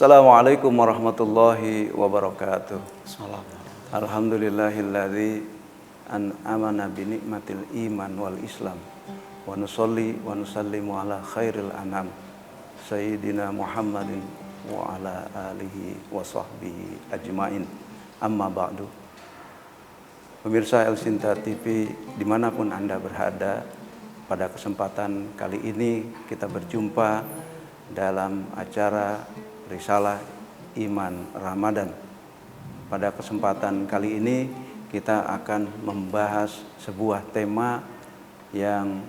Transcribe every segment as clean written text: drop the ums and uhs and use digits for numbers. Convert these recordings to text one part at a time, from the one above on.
Assalamualaikum warahmatullahi wabarakatuh. Alhamdulillahilladzi an'amana bi nikmatil iman wal islam wa nusolli wa nusallimu ala khairil anam sayyidina Muhammadin wa ala alihi wa sahbihi ajmain, amma ba'du. Pemirsa El Sinta TV dimanapun Anda berada, pada kesempatan kali ini kita berjumpa dalam acara Risalah Iman Ramadan. Pada kesempatan kali ini kita akan membahas sebuah tema yang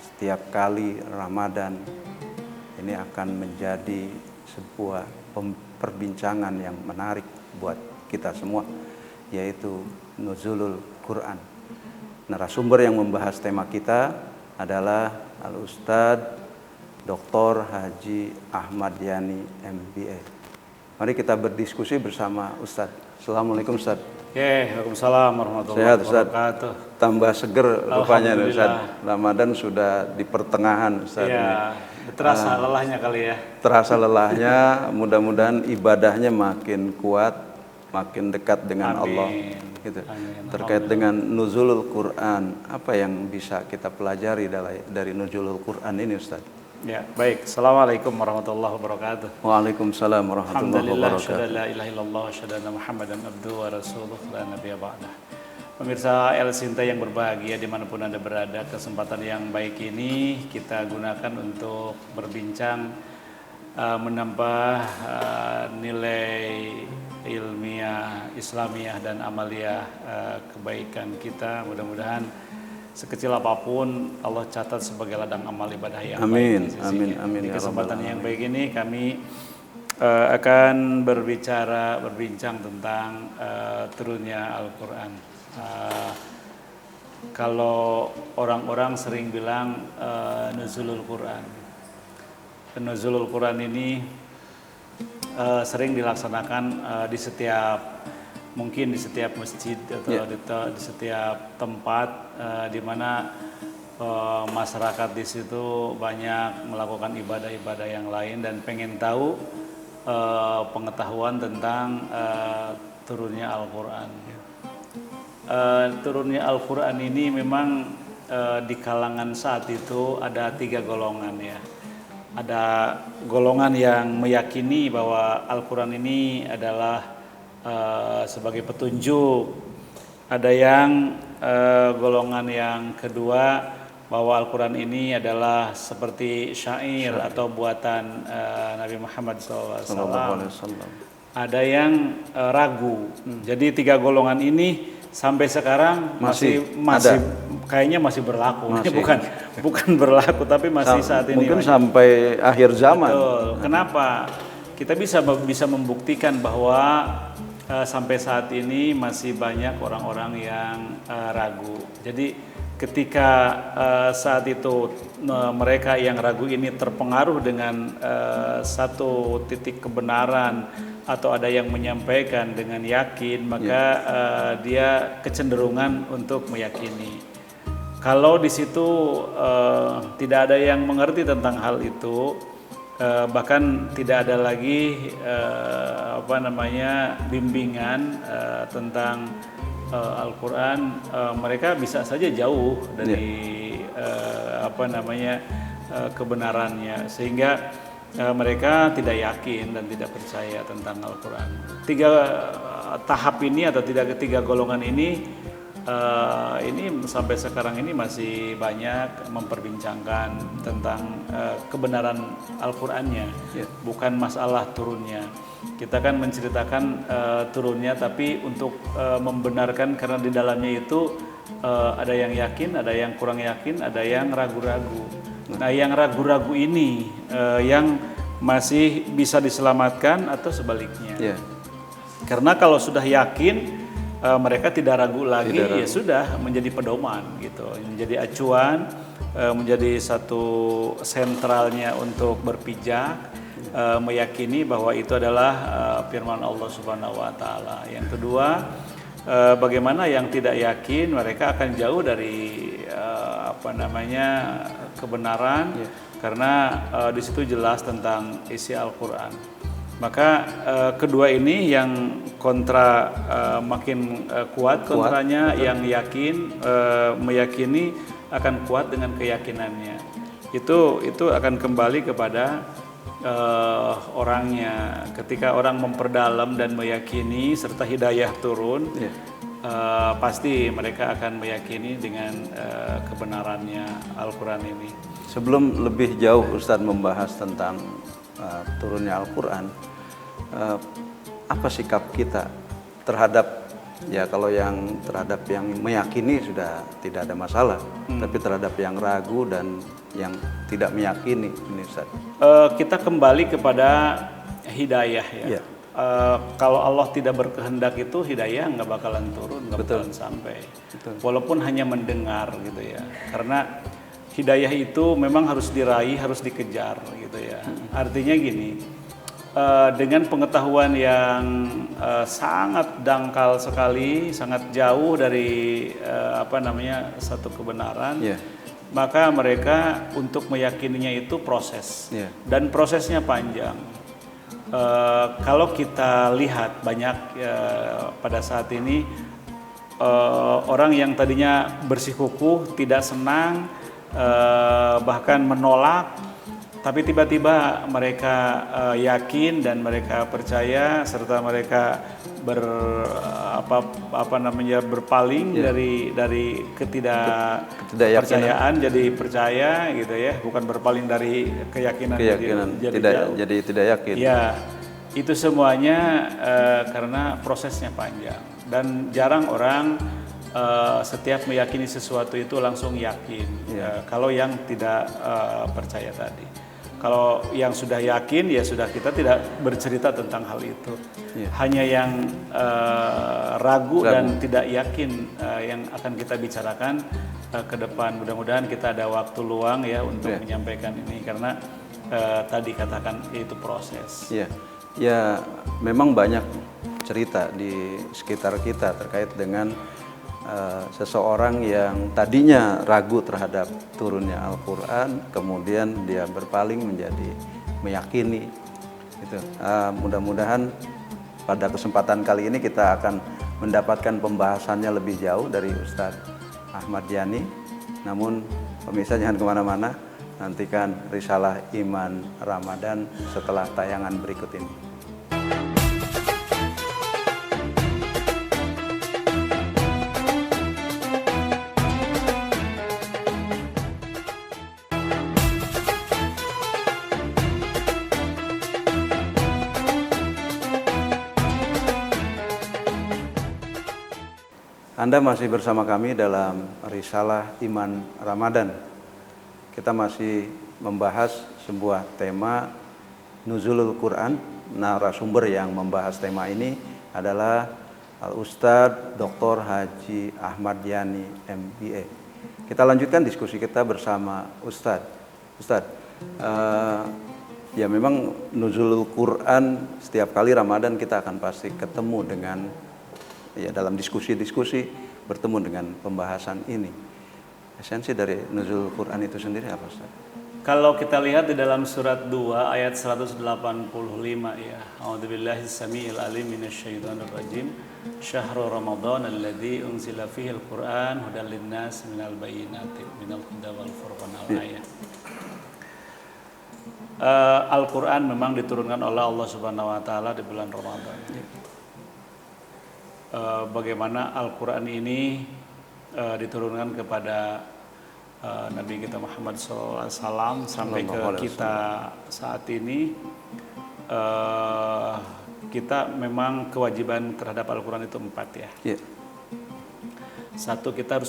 setiap kali Ramadan ini akan menjadi sebuah perbincangan yang menarik buat kita semua, yaitu Nuzulul Quran. Narasumber yang membahas tema kita adalah Al-Ustadz Dr. Haji Ahmad Yani MBA. Mari kita berdiskusi bersama Ustadz. Assalamualaikum Ustadz. Waalaikumsalam warahmatullahi Sehat Ustadz. wabarakatuh. Tambah seger rupanya Ustadz. Ramadan sudah di pertengahan Ustadz. Ya, terasa lelahnya kali ya. Terasa lelahnya, mudah-mudahan ibadahnya makin kuat, makin dekat dengan Allah. Gitu. Terkait dengan Nuzulul Quran, apa yang bisa kita pelajari dari Nuzulul Quran ini Ustadz? Ya, baik. Assalamualaikum warahmatullahi wabarakatuh. Waalaikumsalam warahmatullahi Alhamdulillah, wabarakatuh. syada la ilaha illallah, syada Muhammadan abduhu wa rasuluh, la nabiyya ba'dah. Pemirsa El Sinta yang berbahagia dimanapun Anda berada, kesempatan yang baik ini kita gunakan untuk berbincang, menambah nilai ilmiah, Islamiyah dan amaliyah kebaikan kita. Mudah-mudahan sekecil apapun Allah catat sebagai ladang amal ibadah yang baik. Amin. Di kesempatan yang baik ini kami akan berbincang tentang turunnya Al-Quran. Kalau orang-orang sering bilang Nuzulul Quran. Nuzulul Quran ini sering dilaksanakan di setiap masjid atau di setiap tempat di mana masyarakat di situ banyak melakukan ibadah-ibadah yang lain dan pengen tahu pengetahuan tentang turunnya Al-Quran. Turunnya Al-Quran ini memang di kalangan saat itu ada 3 golongan ya. Ada golongan yang meyakini bahwa Al-Quran ini adalah sebagai petunjuk. Ada yang golongan yang kedua bahwa Al-Quran ini adalah seperti syair atau buatan Nabi Muhammad SAW. Ada yang ragu. Jadi 3 golongan ini sampai sekarang masih kayaknya masih berlaku. Bukan berlaku tapi masih saat ini. Mungkin sampai akhir zaman. Betul. Kenapa? Kita bisa membuktikan bahwa sampai saat ini masih banyak orang-orang yang ragu. Jadi ketika saat itu mereka yang ragu ini terpengaruh dengan satu titik kebenaran atau ada yang menyampaikan dengan yakin, maka dia kecenderungan untuk meyakini. Kalau di situ tidak ada yang mengerti tentang hal itu, bahkan tidak ada lagi bimbingan tentang Al-Quran, mereka bisa saja jauh dari kebenarannya, sehingga mereka tidak yakin dan tidak percaya tentang Al-Quran. 3 tahap ini atau 3 golongan ini sampai sekarang ini masih banyak memperbincangkan tentang kebenaran Al-Qur'annya, bukan masalah turunnya. Kita kan menceritakan turunnya, tapi untuk membenarkan, karena di dalamnya itu ada yang yakin, ada yang kurang yakin, ada yang ragu-ragu. Nah, yang ragu-ragu ini yang masih bisa diselamatkan atau sebaliknya. Ya. Karena kalau sudah yakin mereka tidak ragu lagi, Tidak ragu. ya sudah menjadi pedoman gitu, menjadi acuan, menjadi satu sentralnya untuk berpijak, meyakini bahwa itu adalah firman Allah Subhanahu wa taala. Yang kedua, bagaimana yang tidak yakin, mereka akan jauh dari kebenaran, karena di situ jelas tentang isi Al-Qur'an. Maka kedua ini yang kontra makin kuat kontranya, betul. Yang yakin meyakini akan kuat dengan keyakinannya. Itu akan kembali kepada orangnya. Ketika orang memperdalam dan meyakini serta hidayah turun, pasti mereka akan meyakini dengan kebenarannya Al-Quran ini. Sebelum lebih jauh Ustadz membahas tentang turunnya Al-Quran, apa sikap kita terhadap, ya kalau yang terhadap yang meyakini sudah tidak ada masalah, tapi terhadap yang ragu dan yang tidak meyakini ini Ustadz? Kita kembali kepada hidayah ya. Kalau Allah tidak berkehendak itu hidayah nggak bakalan turun, nggak bakalan sampai. Betul. Walaupun hanya mendengar gitu ya, karena hidayah itu memang harus diraih, harus dikejar gitu ya. Artinya gini, dengan pengetahuan yang sangat dangkal sekali, sangat jauh dari satu kebenaran, maka mereka untuk meyakininya itu proses, dan prosesnya panjang. Kalau kita lihat banyak pada saat ini orang yang tadinya bersikukuh, tidak senang, bahkan menolak, tapi tiba-tiba mereka yakin dan mereka percaya, serta mereka berpaling dari ketidakpercayaan jadi percaya gitu ya, bukan berpaling dari keyakinan jadi tidak yakin. Ya, itu semuanya karena prosesnya panjang, dan jarang orang setiap meyakini sesuatu itu langsung yakin. Kalau yang tidak percaya tadi. Kalau yang sudah yakin, ya sudah, kita tidak bercerita tentang hal itu. Hanya yang ragu dan tidak yakin yang akan kita bicarakan ke depan. Mudah-mudahan kita ada waktu luang ya untuk menyampaikan ini, karena tadi katakan itu proses. Ya, memang banyak cerita di sekitar kita terkait dengan seseorang yang tadinya ragu terhadap turunnya Al-Quran, kemudian dia berpaling menjadi meyakini. Mudah-mudahan pada kesempatan kali ini kita akan mendapatkan pembahasannya lebih jauh dari Ustadz Ahmad Yani. Namun pemirsa jangan kemana-mana, nantikan Risalah Iman Ramadan setelah tayangan berikut ini. Anda masih bersama kami dalam Risalah Iman Ramadan. Kita masih membahas sebuah tema Nuzulul Quran. Narasumber yang membahas tema ini adalah Al-Ustadz Dr. Haji Ahmad Yani, MBA. Kita lanjutkan diskusi kita bersama Ustadz. Ustadz, ya memang Nuzulul Quran setiap kali Ramadan kita akan pasti ketemu dengan, ya dalam diskusi-diskusi bertemu dengan pembahasan ini. Esensi dari Nuzul Quran itu sendiri apa, Ustaz? Kalau kita lihat di dalam surat 2 ayat 185 ya. A'udzubillahi samiil alim minasyaitonir rajim. Syahrul Ramadan alladzi unzila fihi al-Qur'an hudal linnas minal bayyinati minal huda wal furqan al-ayat. Al-Qur'an memang diturunkan oleh Allah Subhanahu wa taala di bulan Ramadan. Bagaimana Al-Quran ini diturunkan kepada Nabi kita Muhammad SAW sampai ke kita saat ini, kita memang kewajiban terhadap Al-Quran itu 4 ya. Satu, kita harus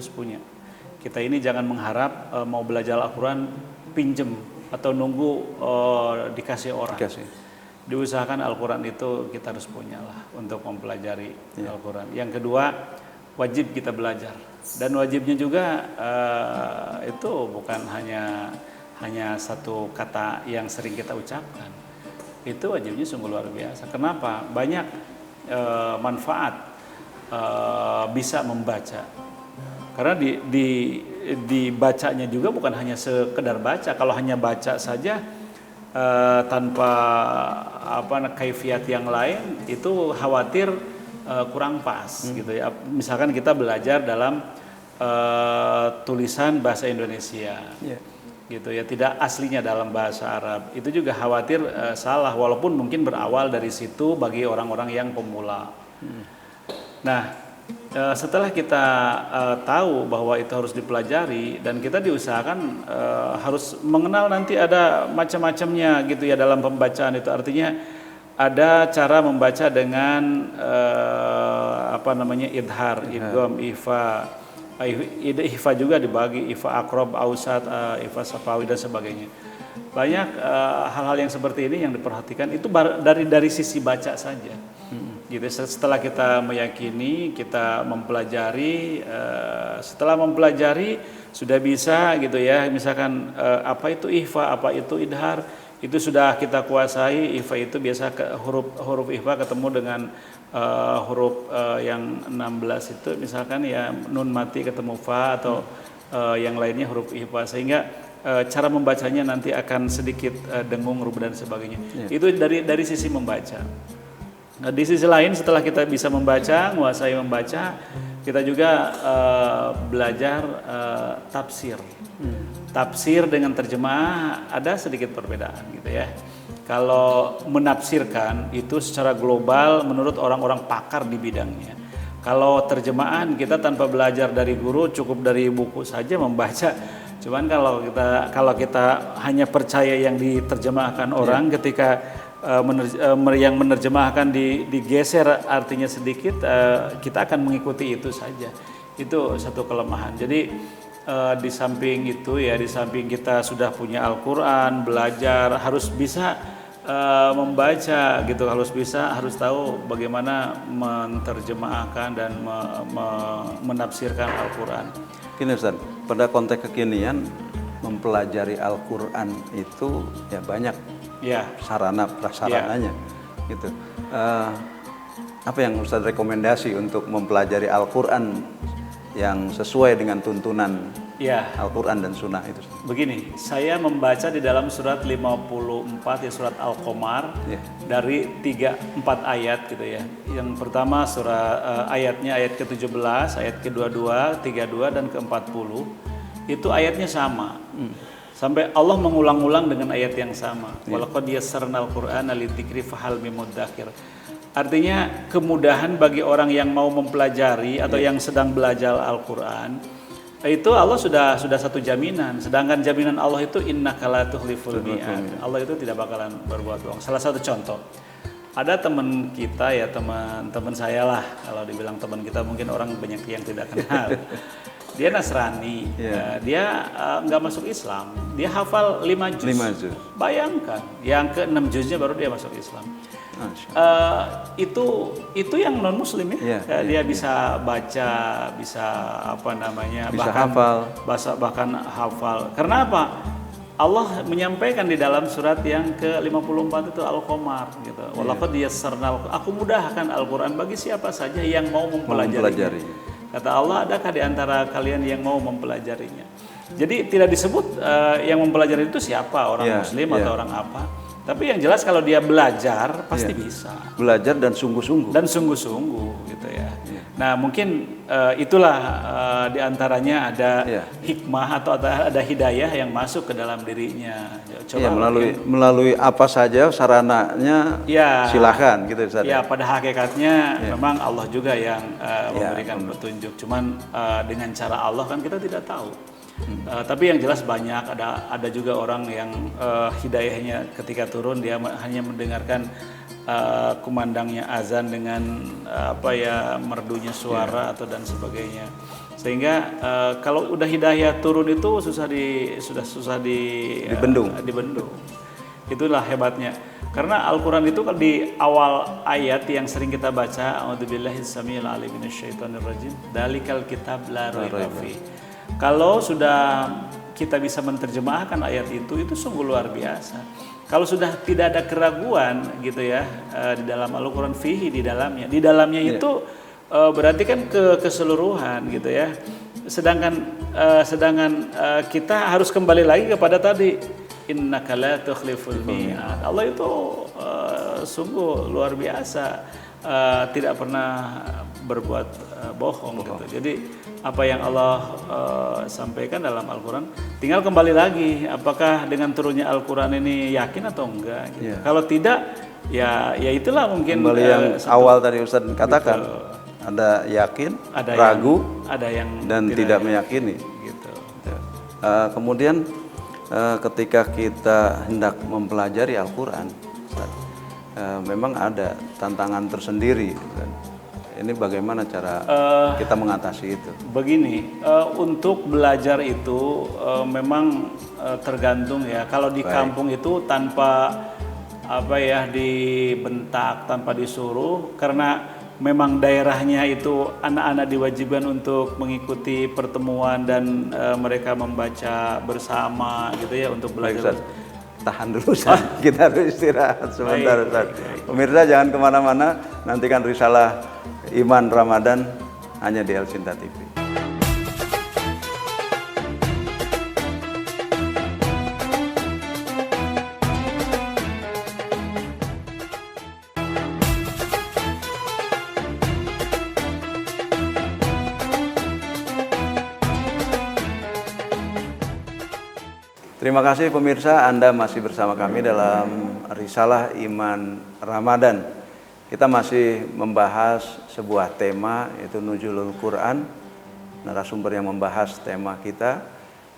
punya. Kita ini jangan mengharap mau belajar Al-Quran pinjem atau nunggu dikasih orang. Diusahakan Al-Quran itu kita harus punya lah untuk mempelajari Al-Quran. Yang kedua, wajib kita belajar, dan wajibnya juga itu bukan hanya satu kata yang sering kita ucapkan. Itu wajibnya sungguh luar biasa. Kenapa? Banyak manfaat bisa membaca. Karena dibacanya juga bukan hanya sekedar baca. Kalau hanya baca saja tanpa kaifiat yang lain, itu khawatir kurang pas gitu ya. Misalkan kita belajar dalam tulisan bahasa Indonesia, gitu ya, tidak aslinya dalam bahasa Arab, itu juga khawatir salah, walaupun mungkin berawal dari situ bagi orang-orang yang pemula. Nah, setelah kita tahu bahwa itu harus dipelajari, dan kita diusahakan harus mengenal nanti ada macam-macamnya gitu ya dalam pembacaan itu. Artinya ada cara membaca dengan idhar, idgham, ifa juga dibagi, ifa akrob, ausat, ifa safawi dan sebagainya. Banyak hal-hal yang seperti ini yang diperhatikan, itu dari sisi baca saja. Gitu. Setelah kita meyakini, kita mempelajari, setelah mempelajari sudah bisa gitu ya, misalkan apa itu ihfa, apa itu idhar, itu sudah kita kuasai. Ihfa itu biasa huruf ihfa ketemu dengan huruf yang 16 itu, misalkan ya nun mati ketemu fa, atau yang lainnya huruf ihfa, sehingga cara membacanya nanti akan sedikit dengung, rubah dan sebagainya. Itu dari sisi membaca. Nah, di sisi lain, setelah kita bisa membaca, menguasai membaca, kita juga belajar tafsir. Tafsir dengan terjemah ada sedikit perbedaan gitu ya. Kalau menafsirkan itu secara global menurut orang-orang pakar di bidangnya. Kalau terjemahan kita tanpa belajar dari guru, cukup dari buku saja membaca. Cuman kalau kita hanya percaya yang diterjemahkan orang, ketika yang menerjemahkan digeser artinya sedikit, kita akan mengikuti itu saja. Itu satu kelemahan. Jadi di samping itu ya, di samping kita sudah punya Al-Quran, belajar, harus bisa membaca gitu, harus tahu bagaimana menerjemahkan dan menafsirkan Al-Quran. Gini Ustaz, pada konteks kekinian mempelajari Al-Quran itu ya banyak sarana prasarananya gitu. Apa yang Ustaz rekomendasi untuk mempelajari Al-Quran yang sesuai dengan tuntunan Al-Quran dan Sunnah itu? Begini, saya membaca di dalam surat 54 ya, surat Al-Qamar, dari 3-4 ayat gitu ya. Yang pertama ayatnya ayat ke-17, ayat ke-22, 32 dan ke-40. Itu ayatnya sama. Sampai Allah mengulang-ulang dengan ayat yang sama. Walaqad yassarnal Qur'ana lidzikri fahal mim mudzakir. Artinya kemudahan bagi orang yang mau mempelajari atau yang sedang belajar Al-Qur'an. Itu Allah sudah satu jaminan. Sedangkan jaminan Allah itu innaka la tukhliful mi'ad. Allah itu tidak bakalan berbuat bohong. Salah satu contoh. Ada teman kita ya, teman saya lah. Kalau dibilang teman kita mungkin orang banyak yang tidak kenal. Dia Nasrani, dia nggak masuk Islam, dia hafal 5 juz. Bayangkan, yang ke-6 juznya baru dia masuk Islam. Itu yang non Muslim ya, dia bisa baca, bisa bahkan hafal. Karena apa? Allah menyampaikan di dalam surat yang ke-54 itu Al-Qamar gitu. Walaqad yassarnal, aku mudahkan Al-Quran bagi siapa saja yang mau mempelajari. Kata Allah, adakah di antara kalian yang mau mempelajarinya? Jadi tidak disebut yang mempelajari itu siapa, orang Muslim atau orang apa. Tapi yang jelas kalau dia belajar pasti bisa. Belajar dan sungguh-sungguh. Dan sungguh-sungguh gitu ya. Nah mungkin itulah di antaranya ada hikmah atau ada hidayah yang masuk ke dalam dirinya. Coba melalui apa saja sarananya silakan gitu Ustaz. Ya pada hakikatnya memang Allah juga yang memberikan petunjuk. Cuman dengan cara Allah kan kita tidak tahu. Tapi yang jelas banyak, ada juga orang yang hidayahnya ketika turun dia hanya mendengarkan kumandangnya azan dengan merdunya suara atau dan sebagainya, Sehingga kalau udah hidayah turun itu susah dibendung. Itulah hebatnya. Karena Al-Quran itu kan di awal ayat yang sering kita baca, a'udzubillahi samil alim minasyaitonir rajim, dalikal kitab la raiba fi. Kalau sudah kita bisa menerjemahkan ayat itu sungguh luar biasa. Kalau sudah tidak ada keraguan gitu ya di dalam Al-Quran fihi di dalamnya itu berarti kan keseluruhan gitu ya. Sedangkan kita harus kembali lagi kepada tadi, innaka la tukhliful mi'ad. Allah itu sungguh luar biasa, tidak pernah berbuat bohong gitu. Jadi apa yang Allah sampaikan dalam Al-Quran, tinggal kembali lagi apakah dengan turunnya Al-Quran ini yakin atau enggak gitu. Kalau tidak ya itulah mungkin kembali yang awal tadi Ustaz katakan gitu. Ada yakin, ada ragu, ada yang dan tidak meyakini gitu. Kemudian ketika kita hendak mempelajari Al-Quran, memang ada tantangan tersendiri. Ini bagaimana cara kita mengatasi itu? Begini, untuk belajar itu memang tergantung ya. Kalau di kampung itu tanpa dibentak, tanpa disuruh, karena memang daerahnya itu anak-anak diwajibkan untuk mengikuti pertemuan dan mereka membaca bersama gitu ya untuk belajar. Tahan dulu Ustaz, kita harus istirahat sebentar Ustaz. Pemirsa jangan kemana-mana, nantikan risalah Iman Ramadan hanya di El Sinta TV. Terima kasih pemirsa, Anda masih bersama kami dalam Risalah Iman Ramadan. Kita masih membahas sebuah tema, yaitu Nuzulul Quran. Narasumber yang membahas tema kita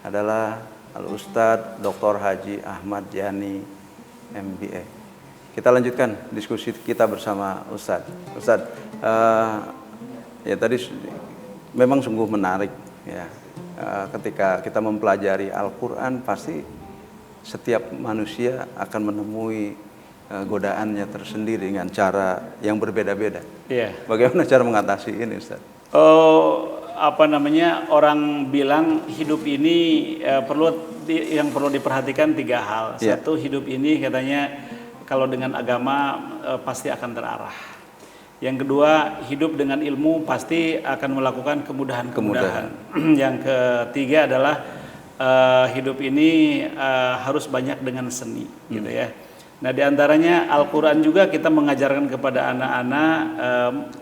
adalah Al-Ustadz Dr. Haji Ahmad Yani, MBA. Kita lanjutkan diskusi kita bersama Ustadz. Ustadz, ya tadi memang sungguh menarik ya. Ketika kita mempelajari Al-Quran, pasti setiap manusia akan menemui godaannya tersendiri dengan cara yang berbeda-beda. Iya. Bagaimana cara mengatasi ini, Ustaz? Orang bilang hidup ini yang perlu diperhatikan 3 hal. Satu, hidup ini katanya kalau dengan agama pasti akan terarah. Yang kedua, hidup dengan ilmu pasti akan melakukan kemudahan-kemudahan. Yang ketiga adalah hidup ini harus banyak dengan seni, gitu ya. Nah, diantaranya Al-Quran juga kita mengajarkan kepada anak-anak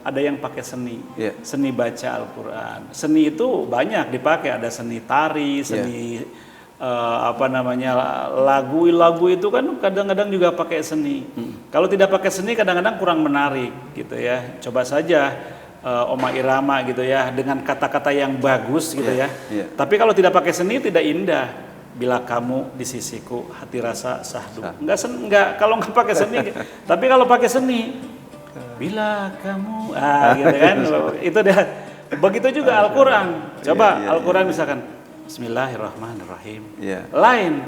ada yang pakai seni, seni baca Al-Quran. Seni itu banyak dipakai, ada seni tari, seni lagu itu kan kadang-kadang juga pakai seni. Kalau tidak pakai seni kadang-kadang kurang menarik gitu ya. Coba saja Oma Irama gitu ya, dengan kata-kata yang bagus gitu ya. Tapi kalau tidak pakai seni tidak indah. Bila kamu di sisiku hati rasa sahdu. Enggak kalau nggak pakai seni. Tapi kalau pakai seni, bila kamu gitu kan. Itu dia. Begitu juga Al-Quran. Coba Al-Quran misalkan Bismillahirrahmanirrahim. Lain.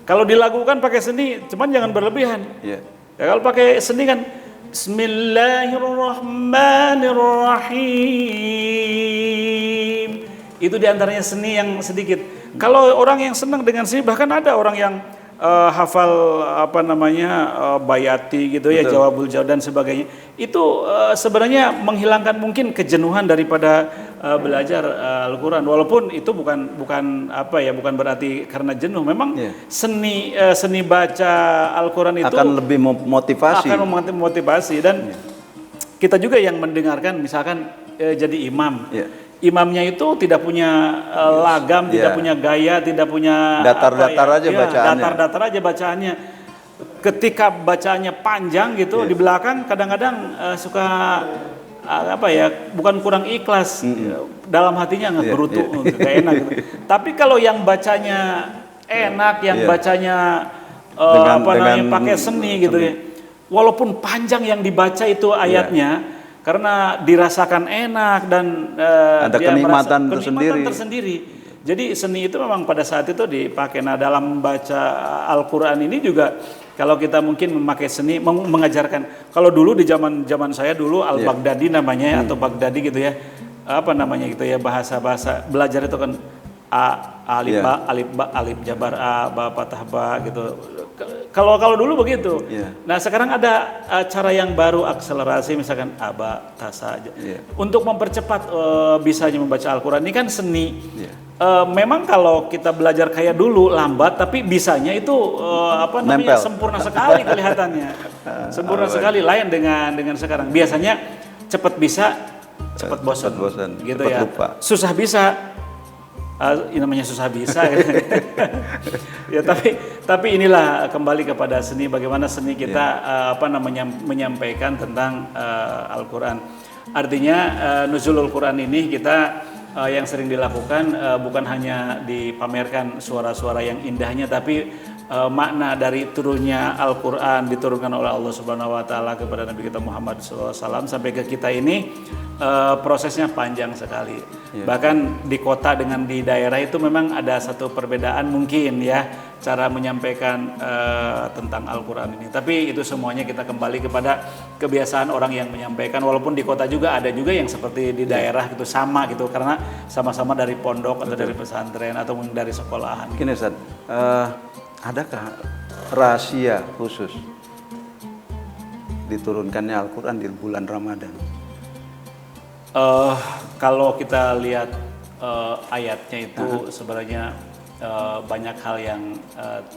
Kalau dilakukan pakai seni, cuman jangan berlebihan. Ya, kalau pakai seni kan Bismillahirrahmanirrahim. Itu diantaranya seni yang sedikit. Kalau orang yang senang dengan seni, bahkan ada orang yang hafal bayati gitu ya, jawabul jawab dan sebagainya. Itu sebenarnya menghilangkan mungkin kejenuhan daripada belajar Al-Quran. Walaupun itu bukan berarti karena jenuh. Memang seni baca Al-Quran itu akan lebih memotivasi. Dan kita juga yang mendengarkan, misalkan jadi imam. Imamnya itu tidak punya lagam, tidak punya gaya, tidak punya datar-datar aja bacaannya. Datar-datar aja bacaannya. Ketika bacaannya panjang gitu, di belakang kadang-kadang suka bukan kurang ikhlas, dalam hatinya ngegerutu, gak enak gitu. Tapi kalau yang bacanya enak, yang bacanya pakai seni gitu ya. Walaupun panjang yang dibaca itu ayatnya, karena dirasakan enak dan Ada dia kenikmatan kenikmatan tersendiri. tersendiri. Jadi seni itu memang pada saat itu dipakai. Nah, dalam membaca Al-Qur'an ini juga kalau kita mungkin memakai seni mengajarkan. Kalau dulu di zaman saya dulu Al-Baghdadi namanya atau Baghdadi gitu ya. Apa namanya gitu ya, bahasa belajar itu kan alif jabar a, ba fathah ba gitu. Kalau dulu begitu. Nah, sekarang ada cara yang baru, akselerasi, misalkan aba tasa aja. Untuk mempercepat bisanya membaca Al-Qur'an ini kan seni. Memang kalau kita belajar kayak dulu lambat, tapi bisanya itu Nempel. sempurna sekali kelihatannya. Sempurna sekali, lain dengan sekarang. Biasanya cepat bisa, cepat bosan. Gitu cepat ya. lupa. Susah bisa, namanya susah bisa. Ya, tapi inilah kembali kepada seni, bagaimana seni kita menyampaikan tentang Al-Qur'an. Artinya nuzulul Qur'an ini kita yang sering dilakukan bukan hanya dipamerkan suara-suara yang indahnya, tapi makna dari turunnya Al-Qur'an diturunkan oleh Allah Subhanahu wa taala kepada Nabi kita Muhammad SAW sampai ke kita ini prosesnya panjang sekali. Bahkan di kota dengan di daerah itu memang ada satu perbedaan mungkin ya cara menyampaikan tentang Al-Qur'an ini. Tapi itu semuanya kita kembali kepada kebiasaan orang yang menyampaikan, walaupun di kota juga ada juga yang seperti di daerah gitu sama gitu, karena sama-sama dari pondok atau dari pesantren atau dari sekolahan. Gini Ustaz, adakah rahasia khusus diturunkannya Al-Qur'an di bulan Ramadan? Kalau kita lihat ayatnya itu sebenarnya banyak hal yang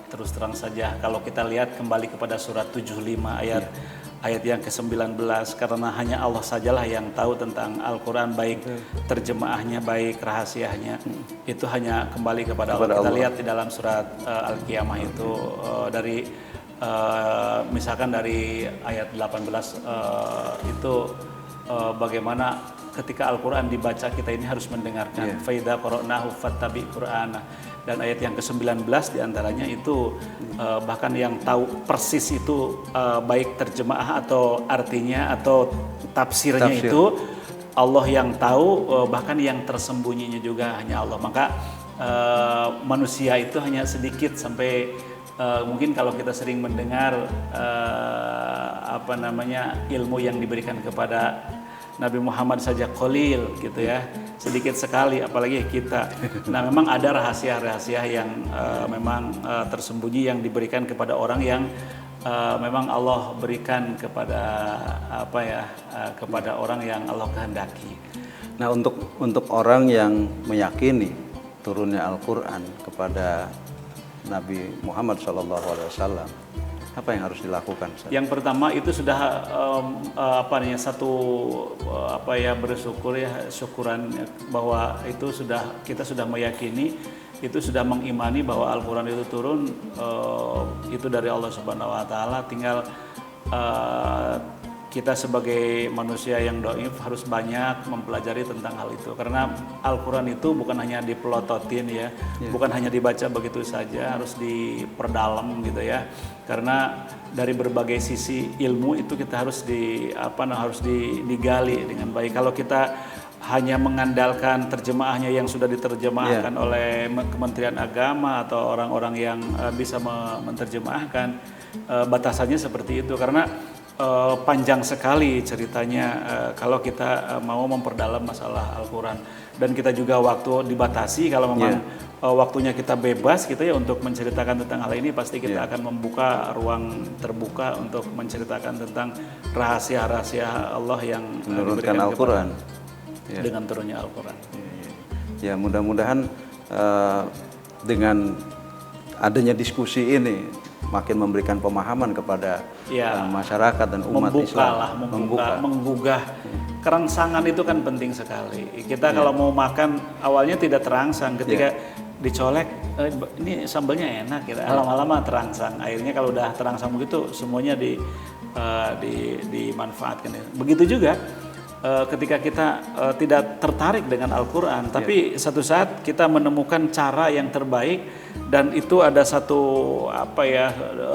terus terang saja. Kalau kita lihat kembali kepada surat 75 ayat yang ke-19, karena hanya Allah sajalah yang tahu tentang Al-Qur'an, baik terjemahnya baik rahasianya. Itu hanya kembali kepada Allah. Kita lihat di dalam surat Al-Qiyamah itu dari misalkan dari ayat 18 itu bagaimana ketika Al-Qur'an dibaca kita ini harus mendengarkan. Faida qara'nahu fattabi qur'ana. Dan ayat yang ke-19 diantaranya itu bahkan yang tahu persis itu baik terjemah atau artinya atau tafsirnya itu Allah yang tahu, bahkan yang tersembunyinya juga hanya Allah. Maka manusia itu hanya sedikit sampai mungkin kalau kita sering mendengar ilmu yang diberikan kepada Nabi Muhammad saja qalil gitu ya, sedikit sekali, apalagi kita. Nah, memang ada rahasia-rahasia yang memang tersembunyi yang diberikan kepada orang yang memang Allah berikan kepada kepada orang yang Allah kehendaki. Nah, untuk orang yang meyakini turunnya Al-Qur'an kepada Nabi Muhammad SAW, apa yang harus dilakukan? Yang pertama itu sudah bersyukur ya, syukuran bahwa itu kita sudah meyakini, itu sudah mengimani bahwa Al-Qur'an itu turun itu dari Allah Subhanahu wa taala. Tinggal kita sebagai manusia yang dhaif harus banyak mempelajari tentang hal itu, karena Al-Qur'an itu bukan hanya dipelototin ya, bukan hanya dibaca begitu saja, harus diperdalam gitu ya, karena dari berbagai sisi ilmu itu kita harus digali dengan baik. Kalau kita hanya mengandalkan terjemahannya yang sudah diterjemahkan oleh Kementerian Agama atau orang-orang yang bisa menerjemahkan, batasannya seperti itu, karena panjang sekali ceritanya kalau kita mau memperdalam masalah Al-Qur'an. Dan kita juga waktu dibatasi, kalau memang waktunya kita bebas gitu ya untuk menceritakan tentang hal ini, pasti kita akan membuka ruang terbuka untuk menceritakan tentang rahasia-rahasia Allah yang menurunkan Al-Qur'an dengan turunnya Al-Qur'an. Ya, mudah-mudahan dengan adanya diskusi ini makin memberikan pemahaman kepada masyarakat dan umat Islam. Menggugah. Kerangsangan itu kan penting sekali. Kita kalau mau makan awalnya tidak terangsang, ketika dicolek ini sambalnya enak, gitu. Lama-lama terangsang. Akhirnya kalau udah terangsang begitu semuanya dimanfaatkan. Begitu juga ketika kita tidak tertarik dengan Al-Qur'an, tapi satu saat kita menemukan cara yang terbaik dan itu ada satu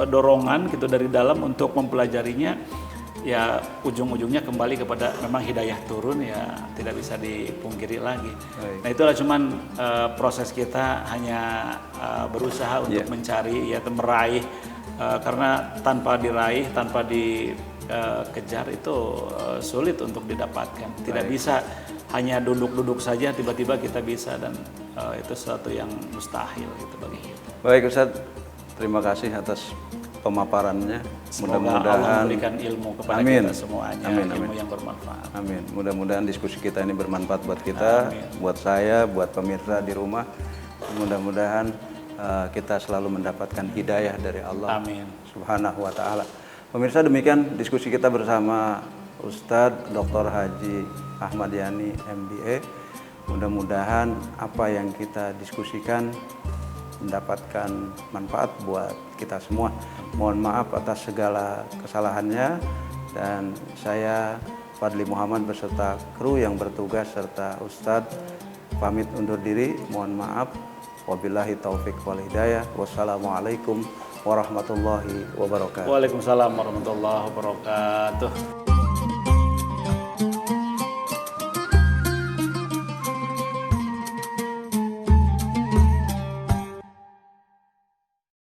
dorongan gitu dari dalam untuk mempelajarinya, ya ujung-ujungnya kembali kepada memang hidayah turun, ya tidak bisa dipungkiri lagi. Nah itulah cuman proses kita hanya berusaha untuk mencari, ya meraih, karena tanpa diraih, tanpa dikejar itu sulit untuk didapatkan. Tidak bisa hanya duduk-duduk saja tiba-tiba kita bisa, dan itu sesuatu yang mustahil gitu bagi kita. Baik Ustadz, terima kasih atas pemaparannya. Semoga Allah memberikan ilmu kepada kita semuanya, ilmu yang bermanfaat. Amin. Mudah-mudahan diskusi kita ini bermanfaat buat kita, buat saya, buat pemirsa di rumah. Mudah-mudahan kita selalu mendapatkan hidayah dari Allah Subhanahu wa Ta'ala. Pemirsa, demikian diskusi kita bersama Ustadz Dr. Haji Ahmad Yani MBA. Mudah-mudahan apa yang kita diskusikan mendapatkan manfaat buat kita semua. Mohon maaf atas segala kesalahannya, dan saya Fadli Muhammad beserta kru yang bertugas serta Ustadz pamit undur diri. Mohon maaf. Wabillahi taufik wal hidayah. Wassalamualaikum warahmatullahi wabarakatuh. Waalaikumsalam warahmatullahi wabarakatuh.